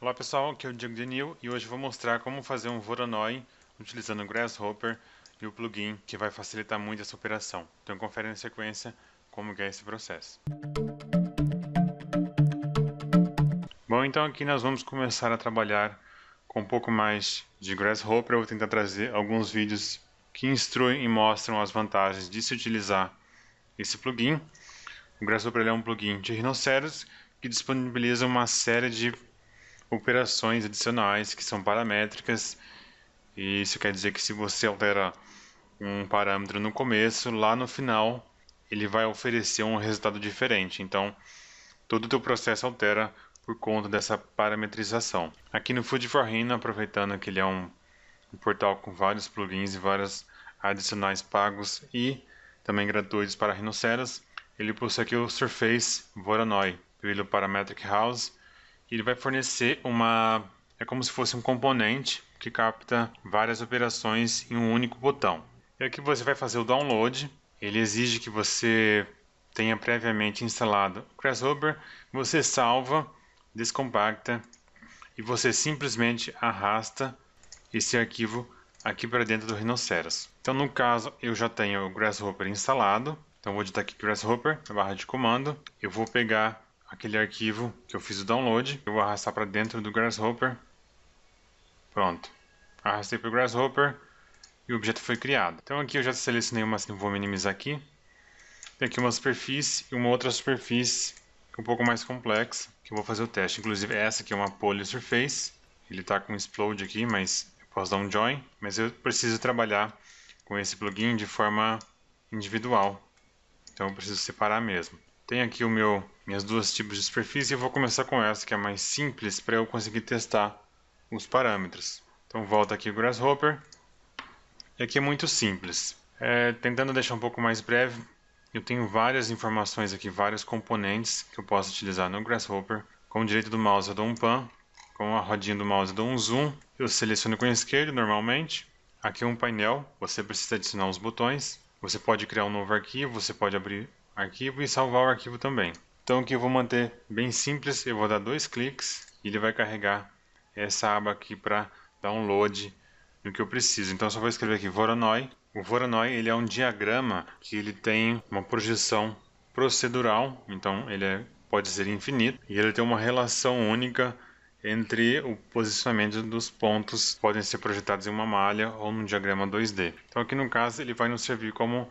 Olá pessoal, aqui é o Diego Denil e hoje vou mostrar como fazer um Voronoi utilizando o Grasshopper e o plugin que vai facilitar muito essa operação. Então confere na sequência como que é esse processo. Bom, então aqui nós vamos começar a trabalhar com um pouco mais de Grasshopper. Eu vou tentar trazer alguns vídeos que instruem e mostram as vantagens de se utilizar esse plugin. O Grasshopper é um plugin de Rhinoceros que disponibiliza uma série de operações adicionais que são paramétricas, e isso quer dizer que se você altera um parâmetro no começo, lá no final ele vai oferecer um resultado diferente. Então todo o teu processo altera por conta dessa parametrização. Aqui no Food for Rhino, aproveitando que ele é um portal com vários plugins e vários adicionais pagos e também gratuitos para Rhinoceros, ele possui aqui o Surface Voronoi pelo Parametric House. Ele vai fornecer é como se fosse um componente que capta várias operações em um único botão. E aqui você vai fazer o download. Ele exige que você tenha previamente instalado o Grasshopper. Você salva, descompacta e você simplesmente arrasta esse arquivo aqui para dentro do Rhinoceros. Então no caso eu já tenho o Grasshopper instalado. Então vou digitar aqui Grasshopper na barra de comando. Eu vou pegar aquele arquivo que eu fiz o download, eu vou arrastar para dentro do Grasshopper. Pronto, arrastei para o Grasshopper e o objeto foi criado. Então aqui eu já selecionei uma, vou minimizar aqui. Tem aqui uma superfície e uma outra superfície um pouco mais complexa, que eu vou fazer o teste. Inclusive essa aqui é uma Poly Surface, ele está com explode aqui, mas eu posso dar um join. Mas eu preciso trabalhar com esse plugin de forma individual, então eu preciso separar mesmo. Tem aqui minhas duas tipos de superfície e eu vou começar com essa que é mais simples para eu conseguir testar os parâmetros. Então volta aqui o Grasshopper. E aqui é muito simples. Tentando deixar um pouco mais breve, eu tenho várias informações aqui, vários componentes que eu posso utilizar no Grasshopper. Com o direito do mouse eu dou um pan, com a rodinha do mouse eu dou um zoom. Eu seleciono com o esquerdo normalmente. Aqui é um painel, você precisa adicionar os botões. Você pode criar um novo arquivo, você pode abrir arquivo e salvar o arquivo também. Então aqui eu vou manter bem simples, eu vou dar 2 cliques e ele vai carregar essa aba aqui para download no que eu preciso. Então eu só vou escrever aqui Voronoi. O Voronoi ele é um diagrama que ele tem uma projeção procedural, então ele pode ser infinito e ele tem uma relação única entre o posicionamento dos pontos que podem ser projetados em uma malha ou num diagrama 2D. Então aqui no caso ele vai nos servir como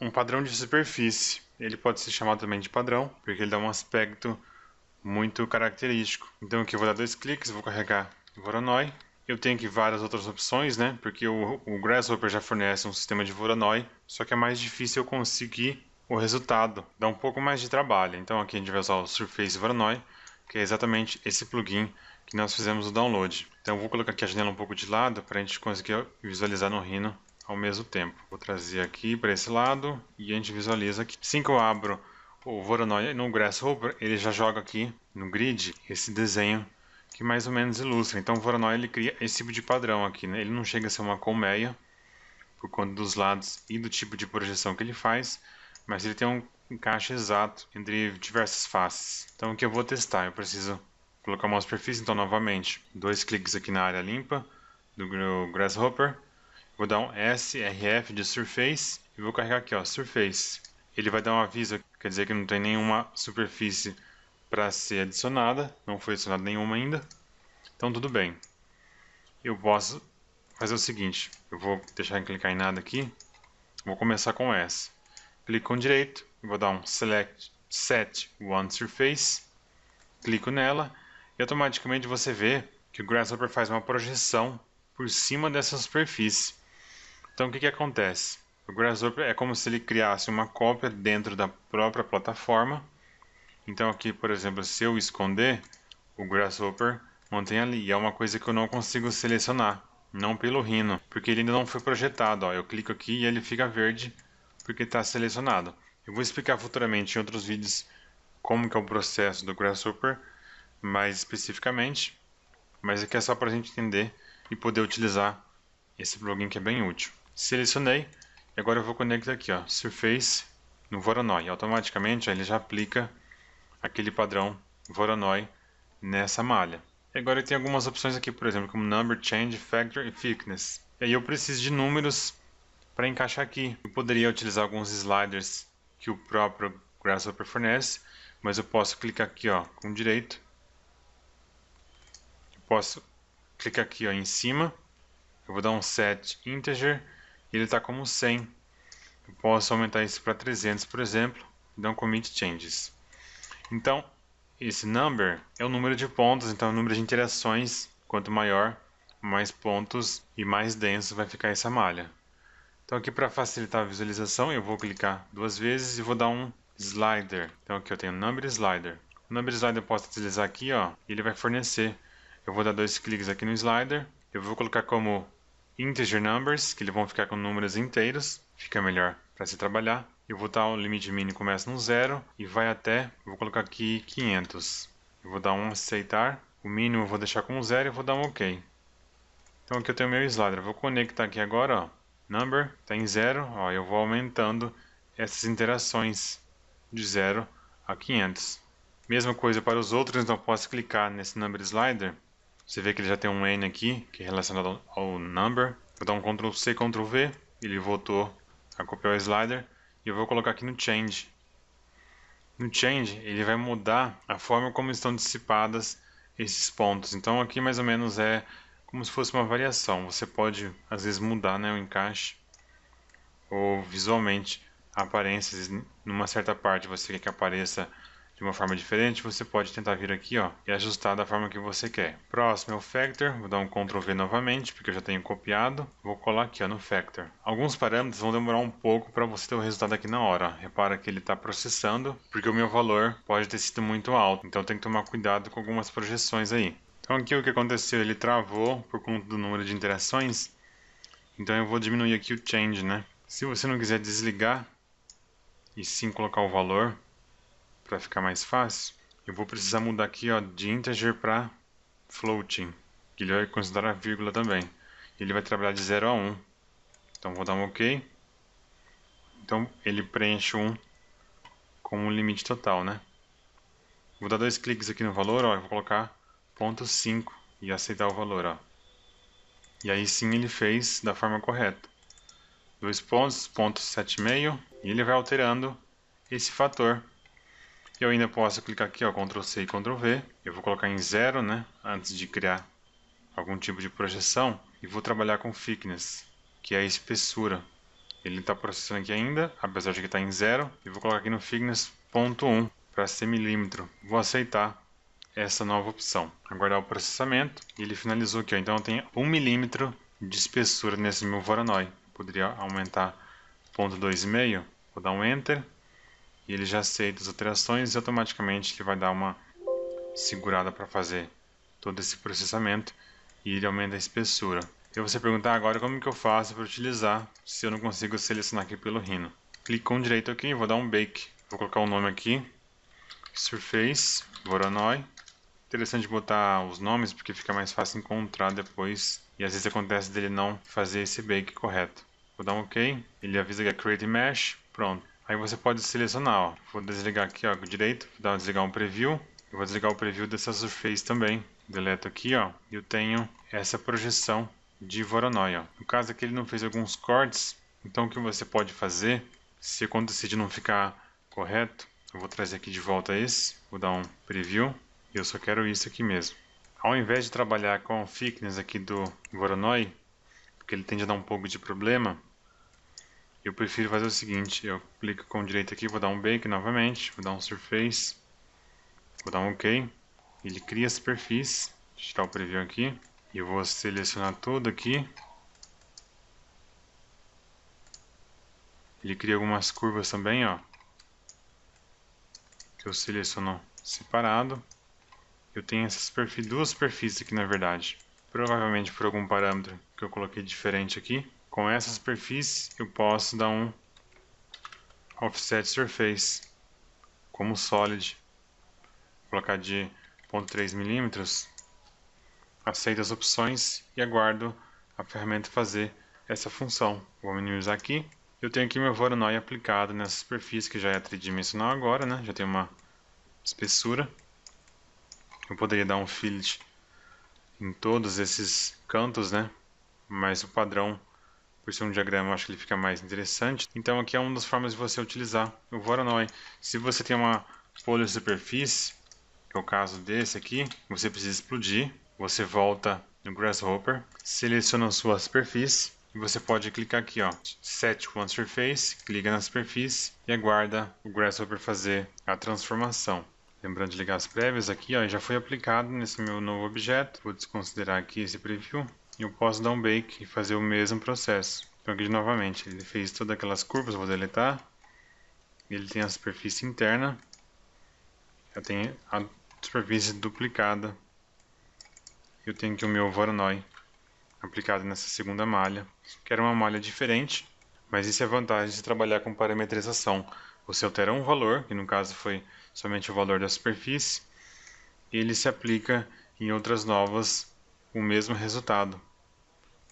um padrão de superfície. Ele pode ser chamado também de padrão, porque ele dá um aspecto muito característico. Então aqui eu vou dar 2 cliques, vou carregar o Voronoi. Eu tenho aqui várias outras opções, né? Porque o Grasshopper já fornece um sistema de Voronoi, só que é mais difícil eu conseguir o resultado, dá um pouco mais de trabalho. Então aqui a gente vai usar o Surface Voronoi, que é exatamente esse plugin que nós fizemos o download. Então eu vou colocar aqui a janela um pouco de lado para a gente conseguir visualizar no Rhino ao mesmo tempo. Vou trazer aqui para esse lado e a gente visualiza aqui. Assim que eu abro o Voronoi no Grasshopper, ele já joga aqui no grid esse desenho que mais ou menos ilustra. Então o Voronoi ele cria esse tipo de padrão aqui, né? Ele não chega a ser uma colmeia por conta dos lados e do tipo de projeção que ele faz, mas ele tem um encaixe exato entre diversas faces. Então o que eu vou testar? Eu preciso colocar uma superfície, então novamente 2 cliques aqui na área limpa do Grasshopper. Vou dar um SRF de Surface e vou carregar aqui, ó, Surface. Ele vai dar um aviso, quer dizer que não tem nenhuma superfície para ser adicionada, não foi adicionada nenhuma ainda. Então tudo bem. Eu posso fazer o seguinte, eu vou deixar clicar em nada aqui. Vou começar com essa. Clico com direito, vou dar um Select Set One Surface, clico nela e automaticamente você vê que o Grasshopper faz uma projeção por cima dessa superfície. Então o que acontece? O Grasshopper é como se ele criasse uma cópia dentro da própria plataforma. Então aqui, por exemplo, se eu esconder, o Grasshopper mantém ali. E é uma coisa que eu não consigo selecionar, não pelo Rhino, porque ele ainda não foi projetado. Ó. Eu clico aqui e ele fica verde porque está selecionado. Eu vou explicar futuramente em outros vídeos como que é o processo do Grasshopper, mais especificamente, mas aqui é só para a gente entender e poder utilizar esse plugin que é bem útil. Selecionei e agora eu vou conectar aqui, ó, Surface no Voronoi. Automaticamente ó, ele já aplica aquele padrão Voronoi nessa malha. E agora tem algumas opções aqui, por exemplo, como Number, Change, Factor e Thickness. E aí eu preciso de números para encaixar aqui. Eu poderia utilizar alguns sliders que o próprio Grasshopper fornece, mas eu posso clicar aqui, ó, com direito. Eu posso clicar aqui, ó, em cima. Eu vou dar um set integer e ele está como 100. Eu posso aumentar isso para 300, por exemplo, e dar um commit changes. Então, esse number é o número de pontos, então é o número de interações. Quanto maior, mais pontos e mais denso vai ficar essa malha. Então aqui para facilitar a visualização, eu vou clicar 2 vezes e vou dar um slider. Então aqui eu tenho number slider. O number slider eu posso utilizar aqui, ó, e ele vai fornecer. Eu vou dar 2 cliques aqui no slider. Eu vou colocar como integer numbers, que eles vão ficar com números inteiros. Fica melhor para se trabalhar. Eu vou dar o limite mínimo, começa no 0 e vai até, eu vou colocar aqui 500. Eu vou dar um aceitar. O mínimo eu vou deixar como 0 e vou dar um OK. Então aqui eu tenho o meu slider. Eu vou conectar aqui agora, ó. Number está em 0, ó, eu vou aumentando essas interações de 0 a 500. Mesma coisa para os outros, então eu posso clicar nesse number slider. Você vê que ele já tem um N aqui, que é relacionado ao number. Vou dar um Ctrl C, Ctrl V, ele voltou a copiar o slider. E eu vou colocar aqui no Change. No Change, ele vai mudar a forma como estão dissipadas esses pontos. Então aqui mais ou menos é como se fosse uma variação. Você pode às vezes mudar, né, o encaixe ou visualmente a aparência. Numa certa parte você quer que apareça de uma forma diferente, você pode tentar vir aqui, ó, e ajustar da forma que você quer. Próximo é o Factor. Vou dar um Ctrl V novamente, porque eu já tenho copiado. Vou colar aqui, ó, no Factor. Alguns parâmetros vão demorar um pouco para você ter o resultado aqui na hora. Repara que ele está processando, porque o meu valor pode ter sido muito alto. Então tem que tomar cuidado com algumas projeções aí. Então aqui o que aconteceu, ele travou por conta do número de interações. Então eu vou diminuir aqui o Change, né? Se você não quiser desligar e sim colocar o valor, para ficar mais fácil, eu vou precisar mudar aqui, ó, de integer para floating, que ele vai considerar vírgula também. Ele vai trabalhar de 0 a 1. Então vou dar um OK. Então ele preenche 1 como um limite total, né? Vou dar 2 cliques aqui no valor, ó, eu vou colocar 0,5 e aceitar o valor, ó. E aí sim ele fez da forma correta. 2 pontos, 0,75, e ele vai alterando esse fator. Eu ainda posso clicar aqui, ó, Ctrl C e Ctrl V. Eu vou colocar em 0, né, antes de criar algum tipo de projeção. E vou trabalhar com Thickness, que é a espessura. Ele está processando aqui ainda, apesar de que está em 0. E vou colocar aqui no Thickness 0,1 para ser milímetro. Vou aceitar essa nova opção. Aguardar o processamento. E ele finalizou aqui, ó. Então eu tenho 1 milímetro de espessura nesse meu Voronoi. Poderia aumentar 0,2,5. Vou dar um Enter. E ele já aceita as alterações e automaticamente ele vai dar uma segurada para fazer todo esse processamento e ele aumenta a espessura. Eu vou você perguntar agora como que eu faço para utilizar se eu não consigo selecionar aqui pelo Rhino. Clique com direito aqui, vou dar um Bake. Vou colocar o nome aqui, Surface, Voronoi. Interessante botar os nomes porque fica mais fácil encontrar depois e às vezes acontece dele não fazer esse Bake correto. Vou dar um OK, ele avisa que é Create Mesh, pronto. Aí você pode selecionar, ó. Vou desligar aqui, ó, com o direito, vou desligar um preview. Eu vou desligar o preview dessa surface também. Deleto aqui, ó. Eu tenho essa projeção de Voronoi, ó. No caso aqui ele não fez alguns cortes, então o que você pode fazer, se acontecer de não ficar correto, eu vou trazer aqui de volta esse, vou dar um preview. E eu só quero isso aqui mesmo. Ao invés de trabalhar com o thickness aqui do Voronoi, porque ele tende a dar um pouco de problema, eu prefiro fazer o seguinte, eu clico com o direito aqui, vou dar um Bake novamente, vou dar um Surface, vou dar um OK, ele cria esse perfis, deixa eu tirar o preview aqui, e eu vou selecionar tudo aqui, ele cria algumas curvas também, ó, que eu seleciono separado, eu tenho essas duas superfícies aqui na verdade, provavelmente por algum parâmetro que eu coloquei diferente aqui. Com essa superfície eu posso dar um Offset Surface como Solid. Vou colocar de 0,3 milímetros. Aceito as opções e aguardo a ferramenta fazer essa função. Vou minimizar aqui. Eu tenho aqui meu Voronoi aplicado nessa superfície que já é tridimensional agora, né? Já tem uma espessura. Eu poderia dar um fillet em todos esses cantos, né? Mas o padrão, por ser um diagrama, eu acho que ele fica mais interessante. Então aqui é uma das formas de você utilizar o Voronoi. Se você tem uma polissuperfície, que é o caso desse aqui, você precisa explodir. Você volta no Grasshopper, seleciona a sua superfície e você pode clicar aqui, ó, Set One Surface, clica na superfície e aguarda o Grasshopper fazer a transformação. Lembrando de ligar as prévias aqui, ó, já foi aplicado nesse meu novo objeto. Vou desconsiderar aqui esse preview e eu posso dar um bake e fazer o mesmo processo. Então aqui novamente, ele fez todas aquelas curvas, vou deletar. Ele tem a superfície interna, já tem a superfície duplicada. Eu tenho aqui o meu Voronoi aplicado nessa segunda malha. Quero uma malha diferente, mas isso é a vantagem de trabalhar com parametrização. Você altera um valor, que no caso foi somente o valor da superfície, e ele se aplica em outras novas o mesmo resultado.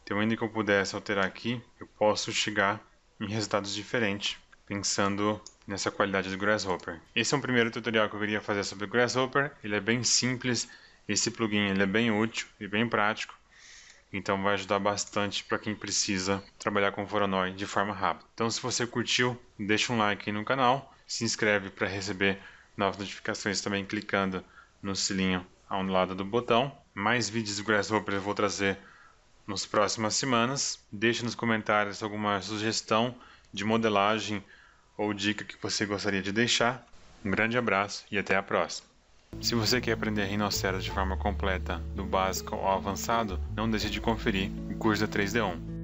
Então, ainda que eu pudesse alterar aqui, eu posso chegar em resultados diferentes, pensando nessa qualidade do Grasshopper. Esse é um primeiro tutorial que eu queria fazer sobre o Grasshopper. Ele é bem simples, esse plugin ele é bem útil e bem prático. Então vai ajudar bastante para quem precisa trabalhar com Voronoi de forma rápida. Então se você curtiu, deixa um like aí no canal, se inscreve para receber novas notificações também clicando no sininho ao lado do botão. Mais vídeos do Grasshopper eu vou trazer nas próximas semanas. Deixe nos comentários alguma sugestão de modelagem ou dica que você gostaria de deixar. Um grande abraço e até a próxima. Se você quer aprender Rhinoceros de forma completa, do básico ao avançado, não deixe de conferir o curso da 3D1.